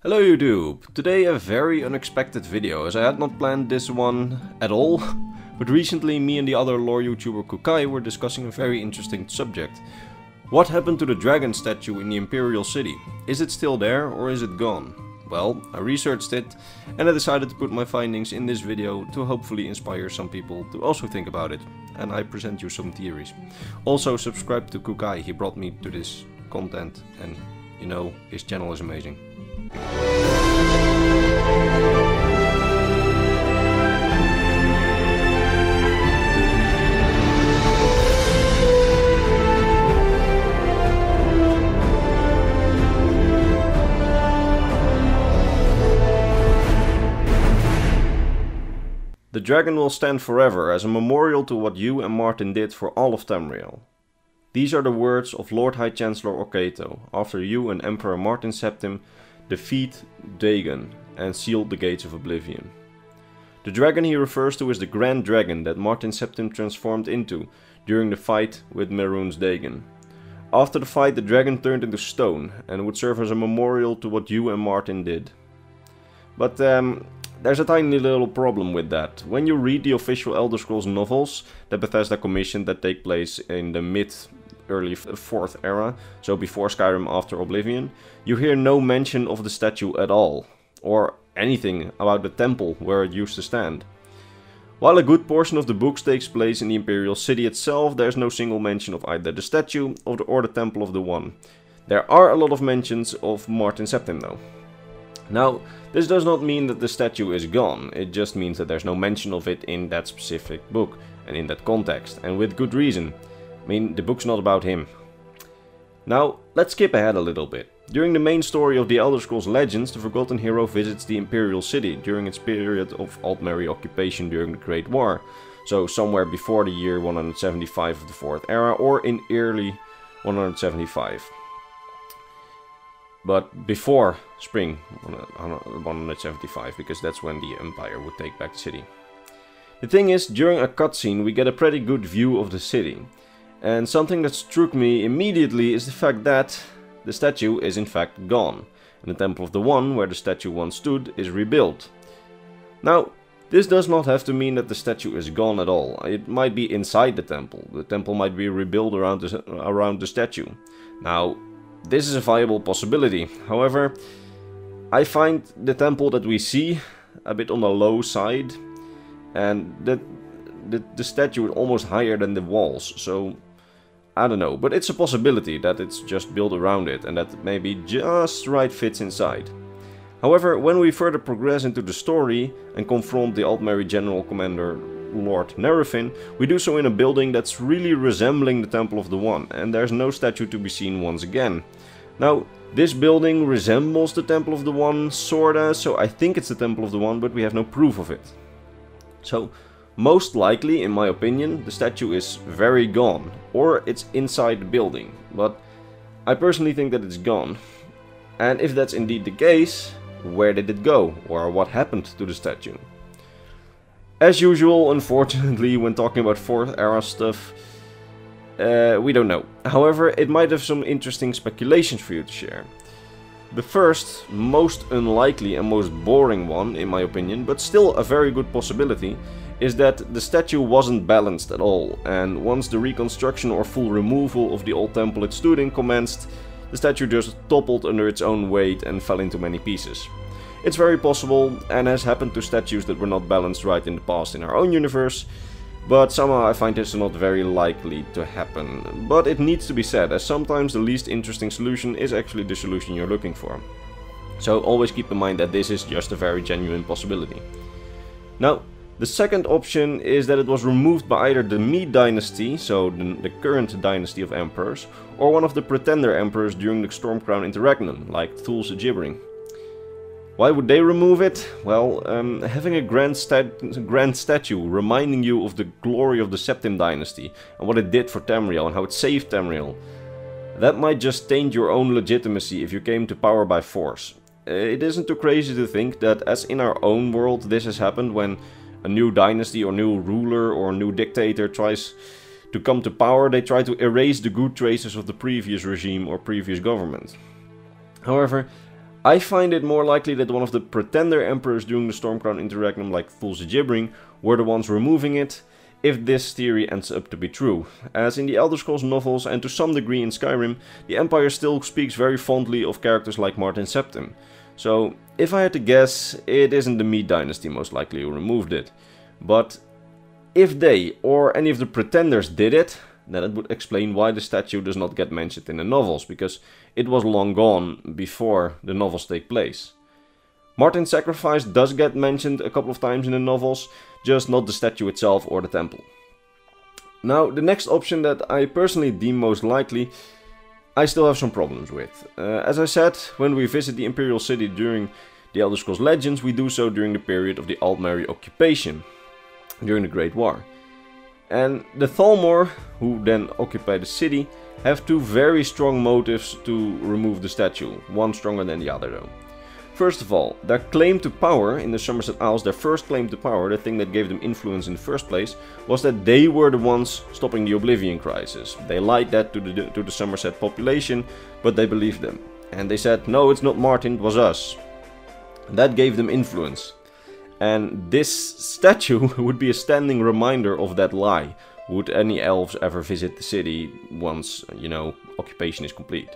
Hello YouTube! Today a very unexpected video, as I had not planned this one at all, but recently me and the other lore YouTuber Kukai were discussing a very interesting subject. What happened to the dragon statue in the Imperial City? Is it still there or is it gone? Well, I researched it and I decided to put my findings in this video to hopefully inspire some people to also think about it, and I present you some theories. Also subscribe to Kukai, he brought me to this content and you know, his channel is amazing. The dragon will stand forever as a memorial to what you and Martin did for all of Tamriel. These are the words of Lord High Chancellor Akatosh after you and Emperor Martin Septim defeat Dagon and sealed the gates of oblivion. The dragon he refers to is the Grand Dragon that Martin Septim transformed into during the fight with Mehrunes Dagon. After the fight, the dragon turned into stone and would serve as a memorial to what you and Martin did. But there's a tiny little problem with that. When you read the official Elder Scrolls novels that Bethesda commissioned that take place in the early 4th era, so before Skyrim, after Oblivion, you hear no mention of the statue at all, or anything about the temple where it used to stand. While a good portion of the books takes place in the Imperial City itself, there's no single mention of either the statue or the Temple of the One. There are a lot of mentions of Martin Septim though. Now, this does not mean that the statue is gone, it just means that there's no mention of it in that specific book and in that context, and with good reason. I mean, the book's not about him. Now, let's skip ahead a little bit. During the main story of the Elder Scrolls Legends, the Forgotten Hero visits the Imperial City during its period of Altmerry occupation during the Great War, so somewhere before the year 175 of the 4th era or in early 175. But before spring 175, because that's when the Empire would take back the city. The thing is, during a cutscene we get a pretty good view of the city. And something that struck me immediately is the fact that the statue is in fact gone. And the Temple of the One, where the statue once stood, is rebuilt. Now, this does not have to mean that the statue is gone at all. It might be inside the temple. The temple might be rebuilt around the statue. Now, this is a viable possibility. However, I find the temple that we see a bit on the low side, and the statue is almost higher than the walls, so I don't know, but it's a possibility that it's just built around it and that maybe just right fits inside. However, when we further progress into the story and confront the Altmerry General Commander Lord Nerefin, we do so in a building that's really resembling the Temple of the One, and there's no statue to be seen once again. Now, this building resembles the Temple of the One, sorta, so I think it's the Temple of the One, but we have no proof of it. So, most likely, in my opinion, the statue is very gone, or it's inside the building, but I personally think that it's gone. And if that's indeed the case, where did it go, or what happened to the statue? As usual, unfortunately, when talking about 4th era stuff, we don't know. However, it might have some interesting speculations for you to share. The first, most unlikely and most boring one, in my opinion, but still a very good possibility, is that the statue wasn't balanced at all, and once the reconstruction or full removal of the old temple it stood in commenced, the statue just toppled under its own weight and fell into many pieces. It's very possible, and has happened to statues that were not balanced right in the past in our own universe, but somehow I find this not very likely to happen. But it needs to be said, as sometimes the least interesting solution is actually the solution you're looking for. So always keep in mind that this is just a very genuine possibility. Now, the second option is that it was removed by either the Mede dynasty, so the current dynasty of emperors, or one of the pretender emperors during the Stormcrown interregnum, like Thul's Gibbering. Why would they remove it? Well, having a grand statue reminding you of the glory of the Septim dynasty and what it did for Tamriel and how it saved Tamriel, that might just taint your own legitimacy if you came to power by force. It isn't too crazy to think that, as in our own world, this has happened when a new dynasty or new ruler or new dictator tries to come to power, they try to erase the good traces of the previous regime or previous government. However, I find it more likely that one of the pretender emperors during the Stormcrown Interregnum, like Fools Gibbering, were the ones removing it, if this theory ends up to be true. As in the Elder Scrolls novels and to some degree in Skyrim, the Empire still speaks very fondly of characters like Martin Septim. So, if I had to guess, it isn't the Mede Dynasty most likely who removed it. But if they, or any of the pretenders did it, then it would explain why the statue does not get mentioned in the novels, because it was long gone before the novels take place. Martin's sacrifice does get mentioned a couple of times in the novels, just not the statue itself or the temple. Now, the next option that I personally deem most likely, I still have some problems with. As I said, when we visit the Imperial City during the Elder Scrolls Legends, we do so during the period of the Altmerry occupation, during the Great War. And the Thalmor, who then occupy the city, have two very strong motives to remove the statue, one stronger than the other though. First of all, their claim to power in the Somerset Isles, their first claim to power, the thing that gave them influence in the first place, was that they were the ones stopping the Oblivion Crisis. They lied that to the Somerset population, but they believed them. And they said, no, it's not Martin, it was us. That gave them influence. And this statue would be a standing reminder of that lie, would any elves ever visit the city once, occupation is complete.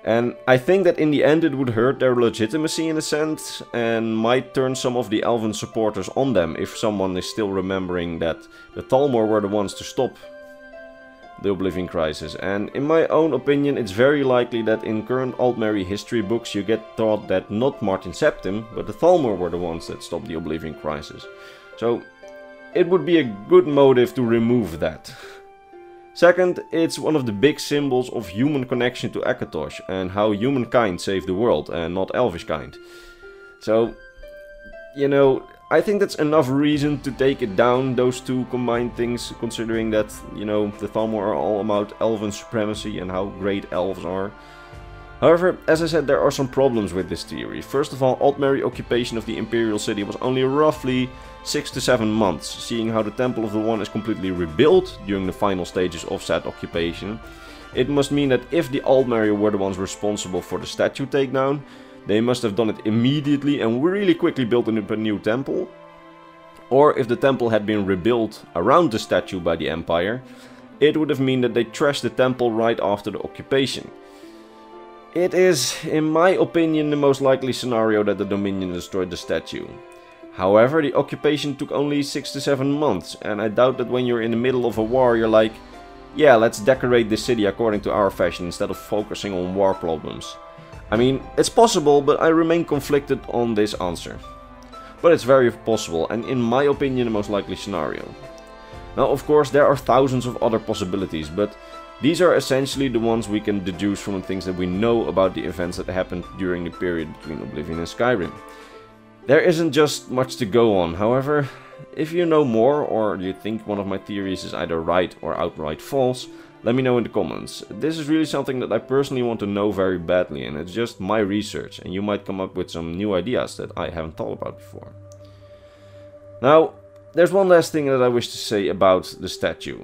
And I think that in the end it would hurt their legitimacy in a sense, and might turn some of the elven supporters on them if someone is still remembering that the Thalmor were the ones to stop the Oblivion Crisis. And in my own opinion, it's very likely that in current Altmerry history books you get taught that not Martin Septim, but the Thalmor were the ones that stopped the Oblivion Crisis. So it would be a good motive to remove that. Second, it's one of the big symbols of human connection to Akatosh and how humankind saved the world and not elvish kind. So, I think that's enough reason to take it down, those two combined things, considering that, the Thalmor are all about elven supremacy and how great elves are. However, as I said, there are some problems with this theory. First of all, Altmerry occupation of the Imperial City was only roughly 6 to 7 months, seeing how the Temple of the One is completely rebuilt during the final stages of said occupation. It must mean that if the Altmerry were the ones responsible for the statue takedown, they must have done it immediately and really quickly built a new temple. Or if the temple had been rebuilt around the statue by the Empire, it would have meant that they trashed the temple right after the occupation. It is, in my opinion, the most likely scenario that the Dominion destroyed the statue. However, the occupation took only 6 to 7 months, and I doubt that when you're in the middle of a war you're like, yeah, let's decorate the city according to our fashion instead of focusing on war problems. I mean, it's possible, but I remain conflicted on this answer. But it's very possible, and in my opinion the most likely scenario. Now, of course, there are thousands of other possibilities, but these are essentially the ones we can deduce from the things that we know about the events that happened during the period between Oblivion and Skyrim. There isn't just much to go on. However, if you know more, or you think one of my theories is either right or outright false, let me know in the comments. This is really something that I personally want to know very badly, and it's just my research, and you might come up with some new ideas that I haven't thought about before. Now, there's one last thing that I wish to say about the statue.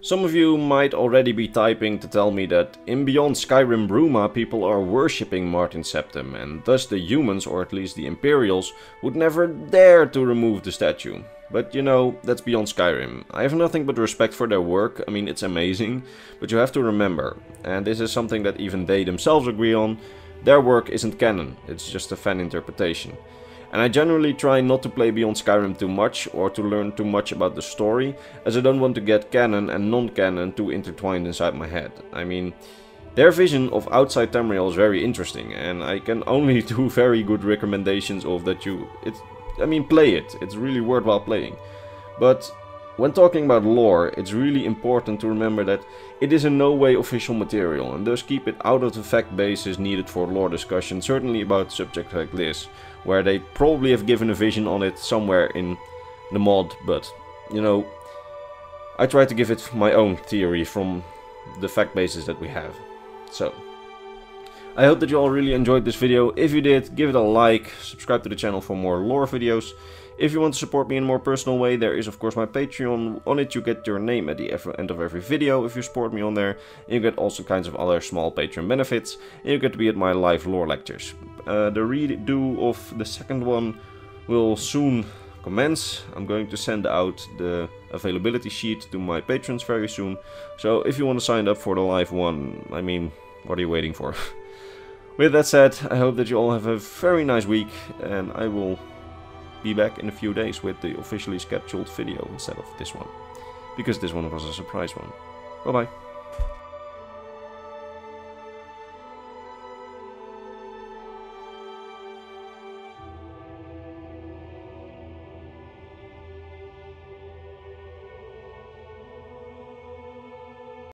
Some of you might already be typing to tell me that in Beyond Skyrim Bruma people are worshipping Martin Septim, and thus the humans, or at least the Imperials, would never dare to remove the statue. But that's Beyond Skyrim. I have nothing but respect for their work. I mean, it's amazing, but you have to remember, and this is something that even they themselves agree on, their work isn't canon, it's just a fan interpretation. And I generally try not to play Beyond Skyrim too much or to learn too much about the story, as I don't want to get canon and non-canon too intertwined inside my head. I mean, their vision of outside Tamriel is very interesting, and I can only do very good recommendations of that play it. It's really worthwhile playing. But when talking about lore, it's really important to remember that it is in no way official material, and thus keep it out of the fact bases needed for lore discussion, certainly about subjects like this, where they probably have given a vision on it somewhere in the mod, but, I try to give it my own theory from the fact bases that we have. So, I hope that you all really enjoyed this video. If you did, give it a like, subscribe to the channel for more lore videos. If you want to support me in a more personal way, there is of course my Patreon. On it you get your name at the end of every video if you support me on there. And you get also kinds of other small Patreon benefits. And you get to be at my live lore lectures. The redo of the second one will soon commence. I'm going to send out the availability sheet to my patrons very soon. So if you want to sign up for the live one, I mean, what are you waiting for? With that said, I hope that you all have a very nice week, and I will be back in a few days with the officially scheduled video instead of this one, because this one was a surprise one. Bye bye.